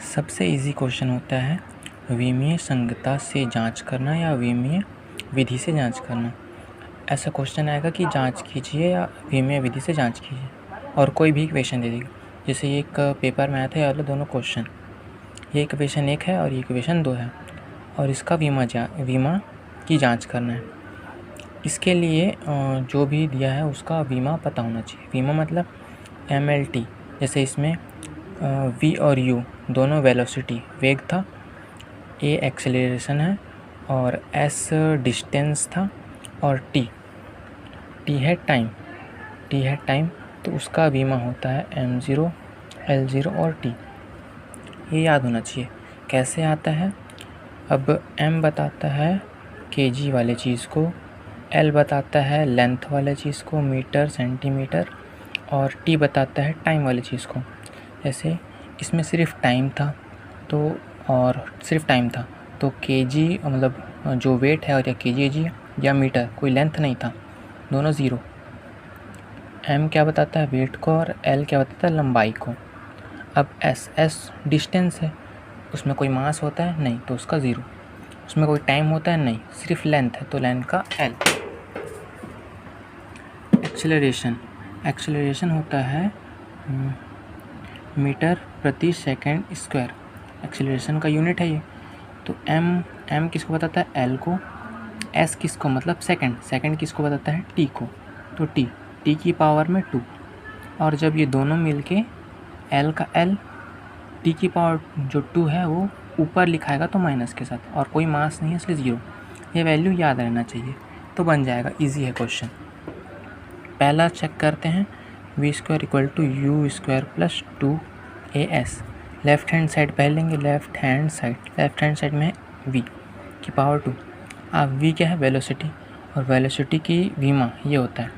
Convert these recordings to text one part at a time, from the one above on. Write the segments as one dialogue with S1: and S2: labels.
S1: सबसे easy question होता है विमीय संगतता से जांच करना या विमीय विधि से जांच करना। ऐसा क्वेश्चन आएगा कि जांच कीजिए या विमीय विधि से जांच कीजिए और कोई भी इक्वेशन दे देगा। जैसे ये एक पेपर में आया था, ये दोनों क्वेश्चन, ये इक्वेशन 1 है और ये इक्वेशन 2 है और इसका विमा की जाँच करना है। इसके लिए जो भी दिया है उसका विमा पता होना चाहिए। विमा मतलब MLT। जैसे इसमें V और U दोनों वेलोसिटी वेग था, A एक्सेलरेशन है और S डिस्टेंस था और T है टाइम। तो उसका बीमा होता है M0, L0 और T। ये याद होना चाहिए। कैसे आता है? अब M बताता है kg वाले चीज़ को, L बताता है लेंथ वाले चीज़ को, मीटर सेंटीमीटर, और T बताता है टाइम वाली चीज़ को। जैसे इसमें सिर्फ टाइम था तो kg मतलब जो वेट है, और या kg या मीटर, कोई लेंथ नहीं था, दोनों ज़ीरो। M क्या बताता है? वेट को, और L क्या बताता है? लंबाई को। अब S डिस्टेंस है, उसमें कोई मास होता है? नहीं, तो उसका ज़ीरो। उसमें कोई टाइम होता है? नहीं, सिर्फ लेंथ है, तो लेंथ का L। एक्सेलरेशन होता है मीटर प्रति सेकंड स्क्वायर। एक्सेलरेशन का यूनिट है ये। तो M किसको बताता है? L को। S किसको? मतलब सेकंड किसको बताता है? T को। तो T की पावर में 2, और जब ये दोनों मिलके L का L, T की पावर जो 2 है वो ऊपर लिखाएगा तो माइनस के साथ, और कोई मास नहीं है इसलिए ज़ीरो। ये वैल्यू याद रहना चाहिए तो बन जाएगा। इजी है क्वेश्चन। पहला चेक करते हैं, v² = u² + 2as। Left hand side पहले लेंगे। लेफ्ट हैंड साइड में v की पावर 2। अब v क्या है? वेलोसिटी, और वेलोसिटी की विमा ये होता है,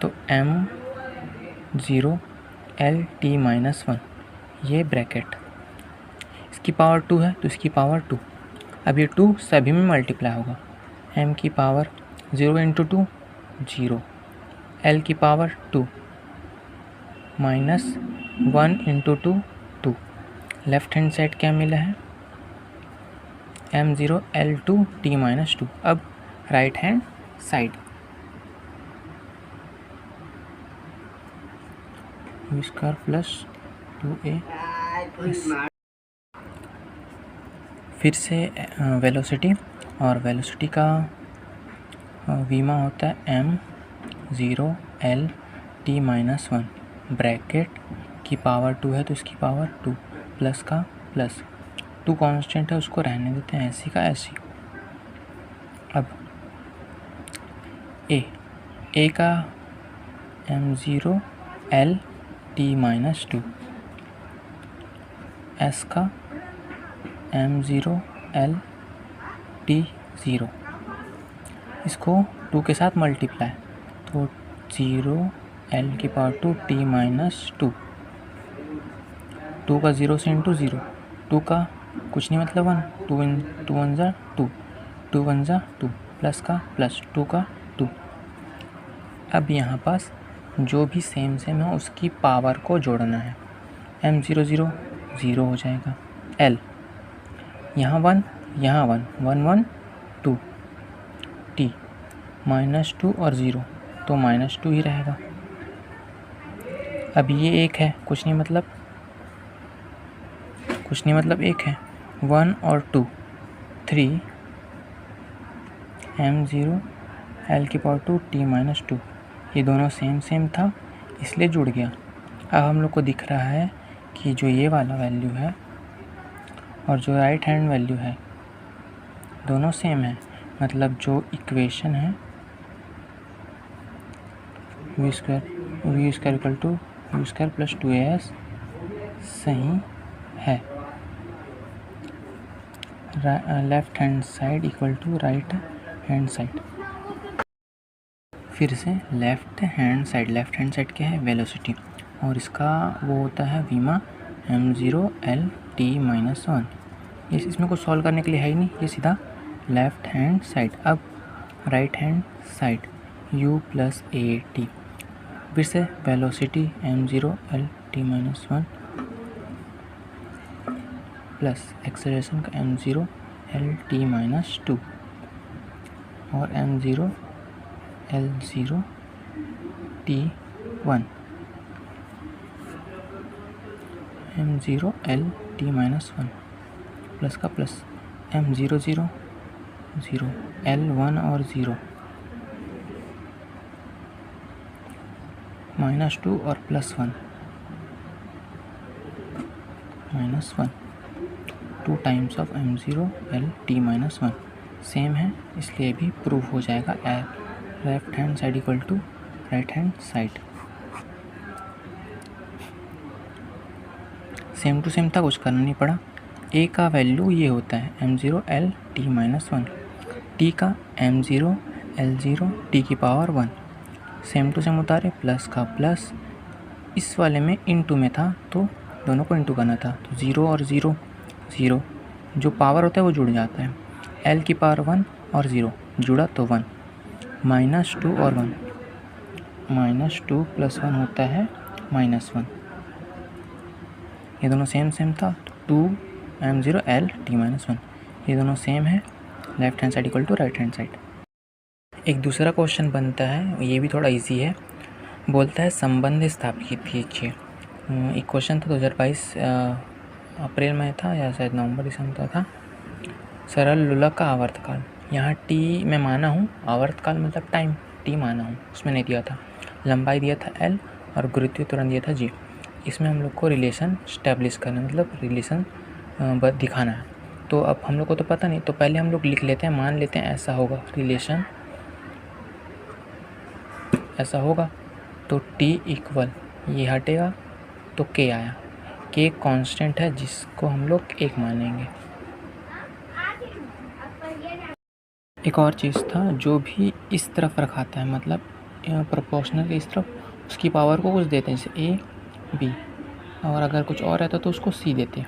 S1: तो m0 L t-1, ये ब्रैकेट, इसकी पावर 2 है तो इसकी पावर 2। अब ये 2 सभी में मल्टीप्लाई होगा। m की पावर 0 × 2 0, L की पावर 2 -1 × 2 2। लेफ्ट हैंड साइड क्या मिला है? m0 L2t-2। अब right hand side, v² + 2as। फिर से वेलोसिटी, और वेलोसिटी का विमा होता है m0 L t-1, ब्रैकेट की पावर 2 है तो इसकी पावर 2, प्लस का प्लस, 2 कांस्टेंट है उसको रहने देते हैं ऐसी का ऐसी। अब A का m0 L t-2, S का m0 L t0, इसको 2 के साथ मल्टीप्लाई, तो 0 L की पावर 2 t-2, 2 का 0 से इंटू 0, 2 का कुछ नहीं मतलब 1, 2 1 ज़ा 2, 2 1 ज़ा 2, प्लस का प्लस, 2 का 2। अब यहाँ पास जो भी सेम है उसकी पावर को जोड़ना है। m0 0 हो जाएगा, L यहाँ 1 यहाँ 1 1 1 2, T -2 और 0, तो -2 ही रहेगा। अब ये एक है, कुछ नहीं मतलब 1 है, 1 और 2 3, m0 L की पावर 2 t-2, ये दोनों सेम था इसलिए जुड़ गया। अब हम लोग को दिख रहा है कि जो ये वाला वैल्यू है और जो राइट हैंड वैल्यू है दोनों सेम है, मतलब जो इक्वेशन है v² = u² + 2as सही है। Left hand side = right hand side. फिर से लेफ्ट हैंड साइड क्या है? वेलोसिटी, और इसका वो होता है विमा m0 L t-1। इसमें कुछ सॉल्व करने के लिए है ही नहीं, ये सीधा लेफ्ट हैंड साइड। अब right hand side u + at। फिर से velocity m0 L t-1 plus acceleration का m0 L t-2 और m0 L0 t1 m0 L t-1 plus का प्लस m0 0 0 L1 और 0 -2 और +1 -1 2 times of m0 L t-1 same है, इसलिए भी प्रूफ हो जाएगा left hand side equal to right hand side. Same to same था, कुछ करना नहीं पड़ा। a का वैल्यू ये होता है m0 L t-1, t का m0 L0 t⁻1। Same to same उतारे, प्लस का प्लस, इस वाले में इनटू में था तो दोनों को इनटू करना था, तो 0 और 0 0, जो पावर होता है वो जुड़ जाता है। L⁻1 और 0 जुड़ा तो 1, -2 और 1, -2 + 1 होता है -1। ये दोनों सेम था, 2 m0 L t-1, ये दोनों सेम है, left hand side equal to right hand side. एक दूसरा क्वेश्चन बनता है, ये भी थोड़ा इजी है। बोलता है संबंध स्थापित कीजिए। एक क्वेश्चन था 2022 अप्रैल में था या शायद नवंबर दिसंबर था। सरल लोलक का आवर्तकाल, यहाँ टी मैं माना हूँ, आवर्तकाल मतलब टाइम टी माना हूँ, उसमें नहीं दिया था। लंबाई दिया था L और गुरुत्वीय त्वरण दिया था G। इसमें हम लोग को रिलेशन स्टैब्लिश करना, मतलब रिलेशन दिखाना है। तो अब हम लोग को तो पता नहीं, तो पहले हम लोग लिख लेते हैं, मान लेते हैं ऐसा होगा, रिलेशन ऐसा होगा तो T इक्वल ये हटेगा तो K आया। K कांस्टेंट है जिसको हम लोग 1 मानेंगे। एक और चीज़ था, जो भी इस तरफ रखाता है, मतलब प्रोपोर्शनल इस तरफ, उसकी पावर को कुछ देते हैं, जैसे A B, और अगर कुछ और रहता तो उसको C देते हैं।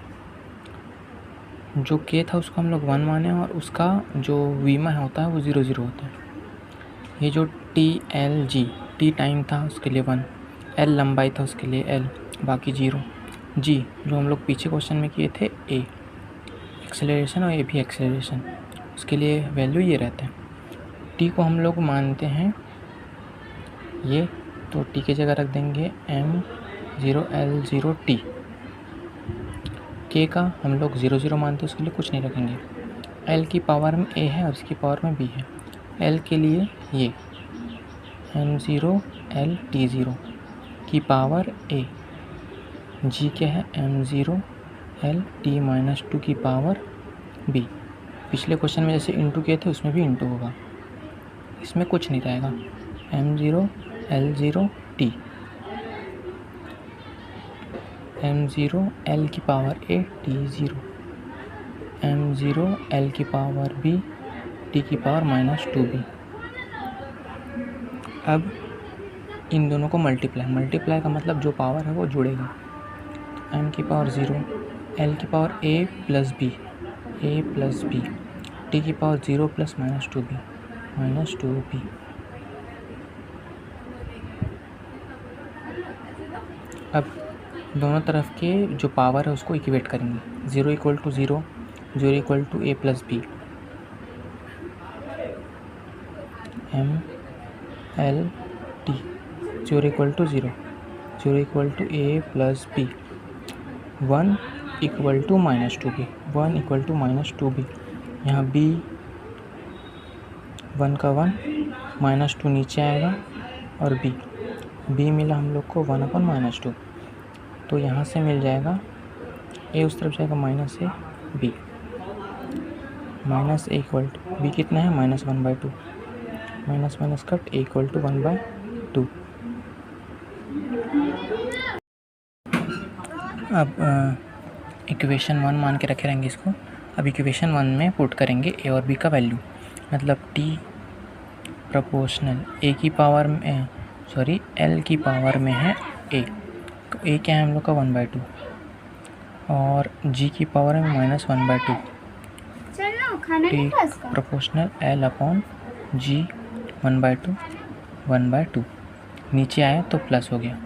S1: जो K था उसको हम लोग 1 माने और उसका जो वीमा होता है वो 0 0 होता है। ये जो TLG, T टाइम था उसके लिए 1, L लंबाई था उसके लिए L, बाकी 0। G जो हम लोग पीछे क्वेश्चन में किए थे A एक्सेलरेशन और A भी एक्सेलरेशन, उसके लिए वैल्यू ये रहता है। T को हम लोग मानते हैं ये, तो T की जगह रख देंगे m0 L0 t। K का हम लोग 0 0 मानते हैं, उसके लिए कुछ नहीं रखेंगे। L की पावर में A है और इसकी पावर में B है। L के लिए ये m0 L t0 की पावर A। G क्या है m0 L t-2 की पावर B। पिछले क्वेश्चन में जैसे इंटू किए थे उसमें भी इंटू होगा, इसमें कुछ नहीं रहेगा। m0 L0 t m0 L की power A t0 m0 L की पावर B t की पावर -2b। अब इन दोनों को मल्टीप्लाई का मतलब जो पावर है वो जुड़ेगा। m की पावर 0, L की पावर A + B t की पावर 0 + -2b। अब दोनों तरफ के जो पावर है उसको इक्वेट करेंगे, 0 = 0, 0 = A + B, m L t 0 = 0, 0 = A + B, 1 = -2b, 1 = -2b। यहाँ B 1 का 1, -2 नीचे आएगा और B मिला हम लोग को 1/-2, तो यहाँ से मिल जाएगा A उस तरफ जाएगा -A B, -A = B कितना है -1/2, माइनस कट A = 1/2। अब इक्वेशन 1 मान के रखे रहेंगे इसको। अब इक्वेशन 1 में पुट करेंगे A और B का वैल्यू, मतलब T प्रोपोर्शनल L की पावर में है A, तो A क्या है हम लोग का 1/2 और G की पावर में -1/2। T प्रोपोर्शनल L/G 1/2 नीचे आया तो प्लस हो गया,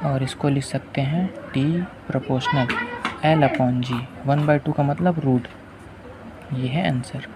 S1: और इसको लिख सकते हैं T प्रोपोर्शनल L/G 1/2 का मतलब रूट। ये है आंसर।